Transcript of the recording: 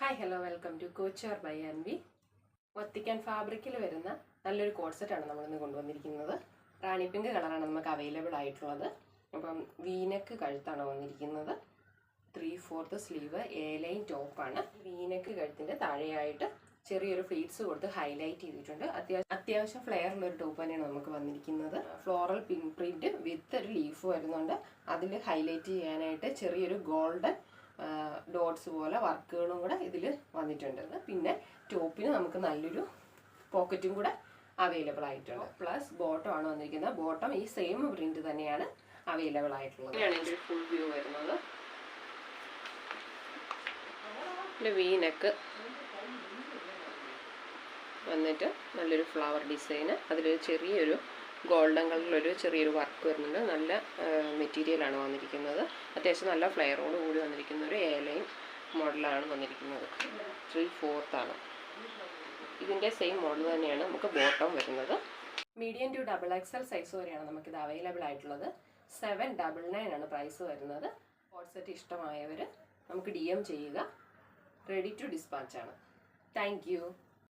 Hi hello welcome to couture by Anvi. ഒത്തിക്കാൻ ഫാബ്രിക്കിൽ വരുന്ന നല്ലൊരു കോഡ് സെറ്റാണ് നമ്മളിന്ന് കൊണ്ടുവന്നിരിക്കുന്നത്. റാണി പിങ്ക് കളറാണ് നമുക്ക് അവൈലബിൾ ആയിട്ടുള്ളത്. അപ്പം വീനെക്ക് കഴുത്താണ് വന്നിരിക്കുന്നത്. 3/4 സ്ലീവ് എ ലൈൻ ടോപ്പാണ്. വീനെക്ക് കഴുത്തിൻ്റെ താഴെയായിട്ട് ചെറിയൊരു ഫ്ലീറ്റ്സ് കൊടുത്ത് ഹൈലൈറ്റ് ചെയ്തിട്ടുണ്ട്. അത്യാവശ്യം ഫ്ലെയർ ഉള്ളൊരു ടോപ്പ് തന്നെയാണ് നമുക്ക് വന്നിരിക്കുന്നത്. ഫ്ലോറൽ പിങ്ക് പ്രിന്റ് വിത്ത് ഒരു ലീഫ് വരുന്നുണ്ട്. അതിൽ ഹൈലൈറ്റ് ചെയ്യാനായിട്ട് ചെറിയൊരു ഗോൾഡൻ ഡോട്ട്സ് പോലെ വർക്കുകളും കൂടെ ഇതിൽ വന്നിട്ടുണ്ട്. പിന്നെ ടോപ്പിന് നമുക്ക് നല്ലൊരു പോക്കറ്റും കൂടെ അവൈലബിൾ ആയിട്ടുണ്ട്. പ്ലസ് ബോട്ടം ആണ് വന്നിരിക്കുന്നത്. ബോട്ടം ഈ സെയിം പ്രിന്റ് തന്നെയാണ് അവൈലബിൾ ആയിട്ടുള്ളത്. ഇങ്ങനെയാണ് ഇതിൻ്റെ ഫുൾ വ്യൂ വരുന്നത്. വി നെക്ക് വന്നിട്ട് നല്ലൊരു ഫ്ലവർ ഡിസൈന്, അതിലൊരു ചെറിയൊരു ഗോൾഡൻ കളറിലൊരു ചെറിയൊരു വർക്ക് വരുന്നുണ്ട്. നല്ല മെറ്റീരിയലാണ് വന്നിരിക്കുന്നത്. അത്യാവശ്യം നല്ല ഫ്ലെയറോട് കൂടി വന്നിരിക്കുന്ന ഒരു എ ലൈൻ മോഡലാണ് വന്നിരിക്കുന്നത്. 3/4 ആണ്. ഇതിൻ്റെ സെയിം മോഡൽ തന്നെയാണ് നമുക്ക് ബോട്ടം വരുന്നത്. മീഡിയം ടു XXL സൈസ് വരെയാണ് നമുക്കിത് അവൈലബിൾ ആയിട്ടുള്ളത്. 799 ആണ് പ്രൈസ് വരുന്നത്. കോഡ് സെറ്റ് ഇഷ്ടമായവർ നമുക്ക് DM ചെയ്യുക. റെഡി ടു ഡിസ്പാച്ച് ആണ്. Thank you.